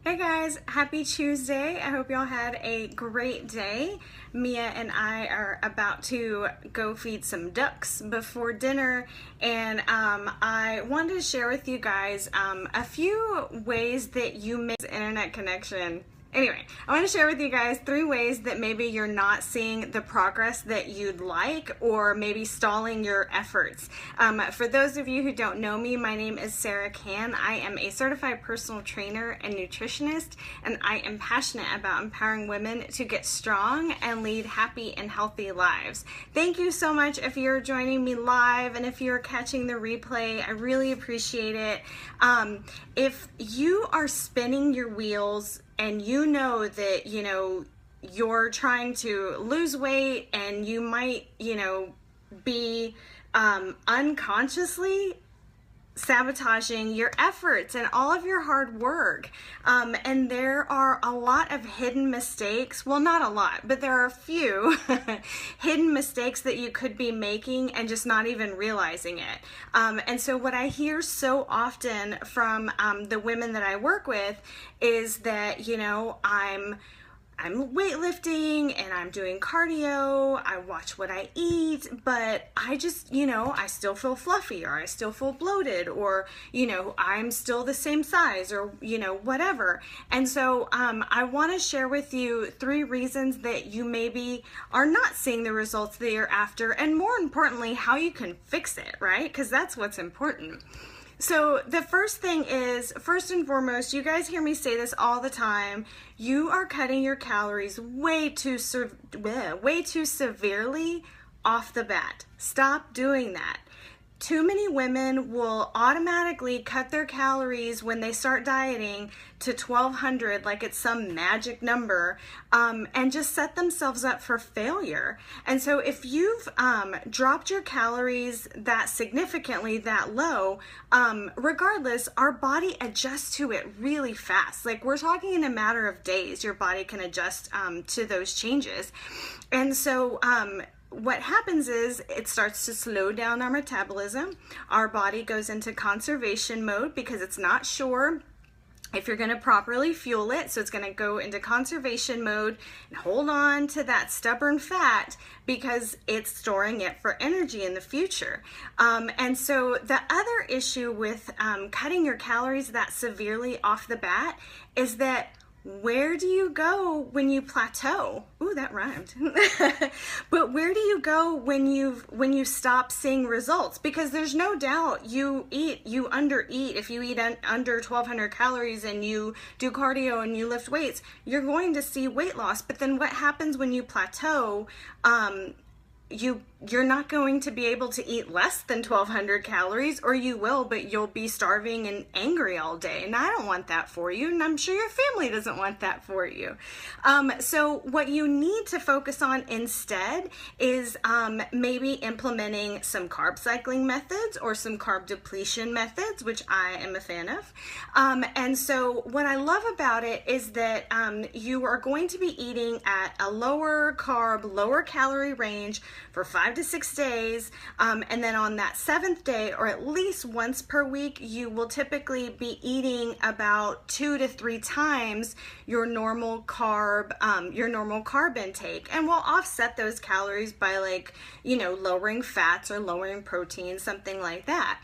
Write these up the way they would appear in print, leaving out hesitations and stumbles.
Hey guys, happy Tuesday. I hope y'all had a great day. Mia and I are about to go feed some ducks before dinner, and I wanted to share with you guys a few ways that you make internet connection. Anyway, I want to share with you guys 3 ways that maybe you're not seeing the progress that you'd like, or maybe stalling your efforts. For those of you who don't know me, my name is Sarah Can. I am a certified personal trainer and nutritionist, and I am passionate about empowering women to get strong and lead happy and healthy lives. Thank you so much if you're joining me live, and if you're catching the replay, I really appreciate it. If you are spinning your wheels and you know that, you're trying to lose weight and you might, be unconsciously sabotaging your efforts and all of your hard work. And there are a lot of hidden mistakes. Well, not a lot, but there are a few hidden mistakes that you could be making and just not even realizing it. And so what I hear so often from the women that I work with is that, I'm weightlifting and I'm doing cardio, I watch what I eat, but I just, I still feel fluffy, or I still feel bloated, or, I'm still the same size, or, whatever. And so I want to share with you 3 reasons that you maybe are not seeing the results that you're after, and more importantly, how you can fix it, right? Because that's what's important. So the first thing is, first and foremost, you guys hear me say this all the time, you are cutting your calories way too severely off the bat. Stop doing that. Too many women will automatically cut their calories when they start dieting to 1,200, like it's some magic number, and just set themselves up for failure. And so if you've dropped your calories that significantly, that low, regardless, our body adjusts to it really fast. Like, we're talking in a matter of days, your body can adjust to those changes. And so what happens is it starts to slow down our metabolism. Our body goes into conservation mode because it's not sure if you're going to properly fuel it. So it's going to go into conservation mode and hold on to that stubborn fat because it's storing it for energy in the future. And so the other issue with cutting your calories that severely off the bat is that where do you go when you plateau? Ooh, that rhymed. But where do you go when you stop seeing results? Because there's no doubt you undereat. If you eat under 1,200 calories and you do cardio and you lift weights, you're going to see weight loss. But then what happens when you plateau? You're not going to be able to eat less than 1,200 calories, or you will, but you'll be starving and angry all day. And I don't want that for you, and I'm sure your family doesn't want that for you. So what you need to focus on instead is maybe implementing some carb cycling methods or some carb depletion methods, which I am a fan of. And so what I love about it is that you are going to be eating at a lower carb, lower calorie range for 5 to 6 days, and then on that 7th day, or at least once per week, you will typically be eating about 2 to 3 times your normal carb intake, and we'll offset those calories by, like, lowering fats or lowering protein, something like that.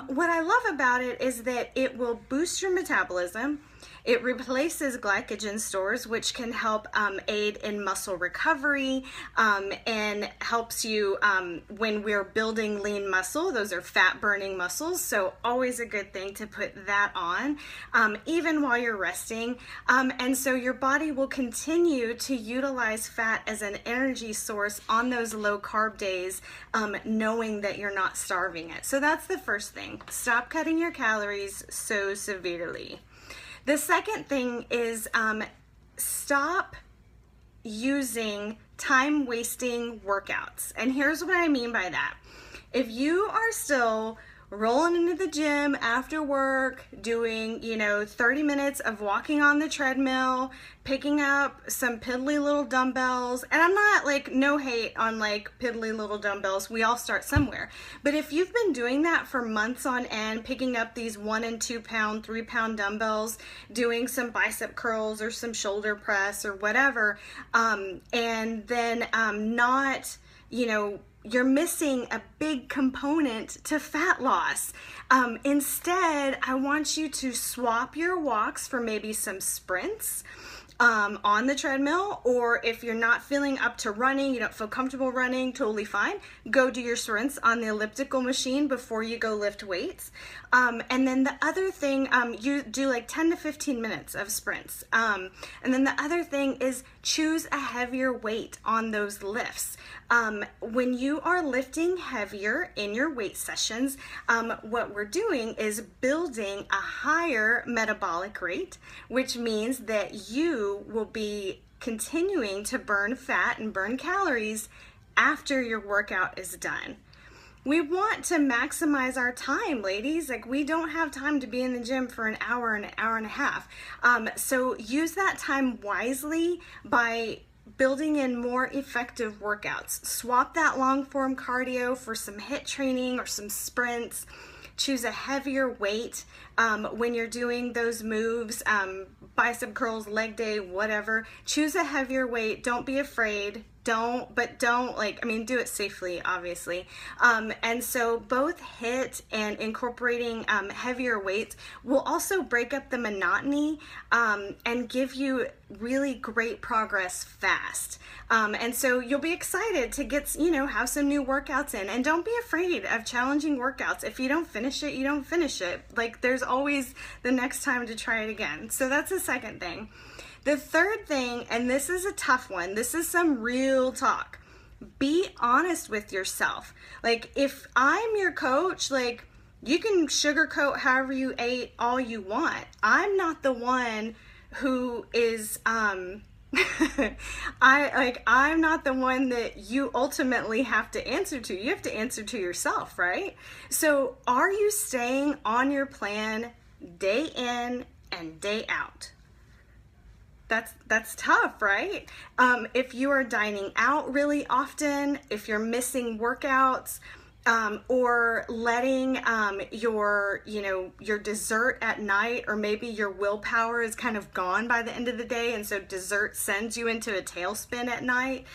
What I love about it is that it will boost your metabolism. It replaces glycogen stores, which can help aid in muscle recovery and helps you when we're building lean muscle. Those are fat-burning muscles, so always a good thing to put that on, even while you're resting. And so your body will continue to utilize fat as an energy source on those low-carb days, knowing that you're not starving it. So that's the first thing. Stop cutting your calories so severely. The second thing is stop using time-wasting workouts. And here's what I mean by that. If you are still rolling into the gym after work, doing, 30 minutes of walking on the treadmill, picking up some piddly little dumbbells. And I'm not no hate on piddly little dumbbells. We all start somewhere. But if you've been doing that for months on end, picking up these 1 and 2 pound, 3 pound dumbbells, doing some bicep curls or some shoulder press or whatever, and then not, you're missing a big component to fat loss. Instead, I want you to swap your walks for maybe some sprints on the treadmill, or if you're not feeling up to running, you don't feel comfortable running, totally fine. Go do your sprints on the elliptical machine before you go lift weights. And then the other thing, you do 10 to 15 minutes of sprints. And then the other thing is choose a heavier weight on those lifts. When you are lifting heavier in your weight sessions, what we're doing is building a higher metabolic rate, which means that you will be continuing to burn fat and burn calories after your workout is done. We want to maximize our time, ladies. We don't have time to be in the gym for an hour and a half. So use that time wisely by building in more effective workouts. Swap that long form cardio for some HIIT training or some sprints. Choose a heavier weight when you're doing those moves, bicep curls, leg day, whatever. Choose a heavier weight. Don't be afraid. Do it safely, obviously. And so both HIIT and incorporating heavier weights will also break up the monotony and give you really great progress fast. And so you'll be excited to get, have some new workouts in. And don't be afraid of challenging workouts. If you don't finish it, you don't finish it. There's always the next time to try it again. So that's the second thing. The third thing, and this is a tough one, this is some real talk. Be honest with yourself. If I'm your coach, you can sugarcoat however you ate all you want. I'm not the one who is, I'm not the one that you ultimately have to answer to. You have to answer to yourself, right? So are you staying on your plan day in and day out? That's tough, right? If you are dining out really often, if you're missing workouts, or letting your dessert at night, or maybe your willpower is kind of gone by the end of the day, and so dessert sends you into a tailspin at night,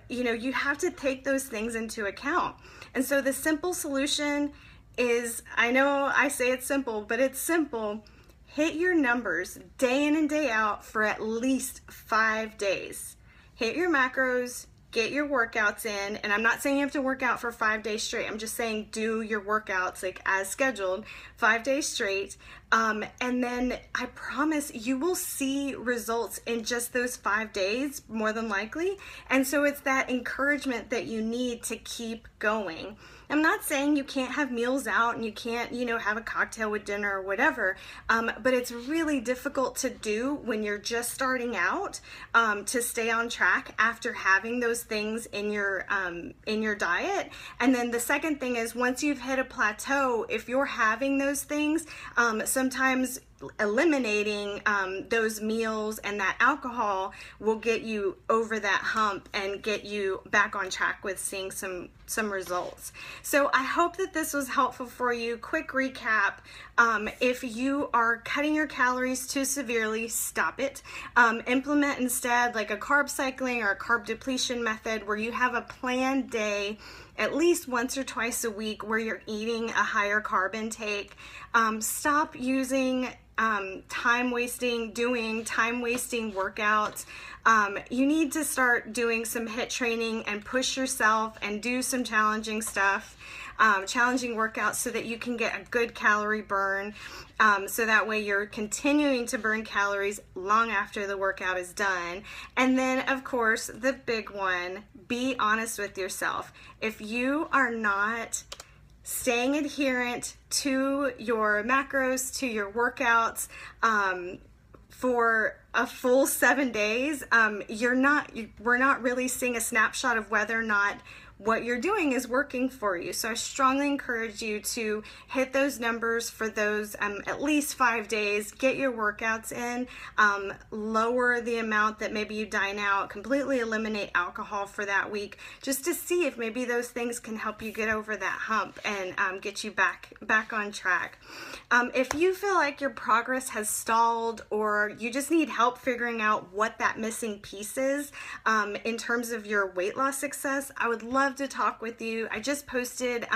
you have to take those things into account. And so the simple solution is, I know I say it's simple, but it's simple. Hit your numbers day in and day out for at least 5 days. Hit your macros, get your workouts in, and I'm not saying you have to work out for 5 days straight. I'm just saying do your workouts as scheduled, 5 days straight, and then I promise you will see results in just those 5 days, more than likely. And so it's that encouragement that you need to keep going. I'm not saying you can't have meals out and you can't, have a cocktail with dinner or whatever, but it's really difficult to do when you're just starting out, to stay on track after having those things in your diet. And then the second thing is, once you've hit a plateau, if you're having those things, sometimes eliminating those meals and that alcohol will get you over that hump and get you back on track with seeing some results. So I hope that this was helpful for you. Quick recap. If you are cutting your calories too severely, stop it. Implement instead a carb cycling or a carb depletion method where you have a planned day at least once or twice a week where you're eating a higher carb intake. Stop using time wasting workouts. You need to start doing some HIIT training and push yourself and do some challenging stuff, challenging workouts, so that you can get a good calorie burn. So that way you're continuing to burn calories long after the workout is done. And then, of course, the big one, be honest with yourself. If you are not staying adherent to your macros, to your workouts, for a full 7 days, we're not really seeing a snapshot of whether or not what you're doing is working for you. So I strongly encourage you to hit those numbers for those at least 5 days, get your workouts in, lower the amount that maybe you dine out, completely eliminate alcohol for that week, just to see if maybe those things can help you get over that hump and get you back on track. If you feel like your progress has stalled, or you just need help figuring out what that missing piece is in terms of your weight loss success, I would love to talk with you. I just posted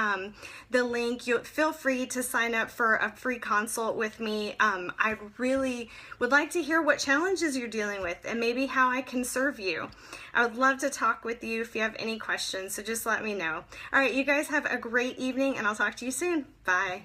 the link. You feel free to sign up for a free consult with me. I really would like to hear what challenges you're dealing with and maybe how I can serve you. I would love to talk with you if you have any questions, so just let me know. All right, you guys have a great evening, and I'll talk to you soon. Bye.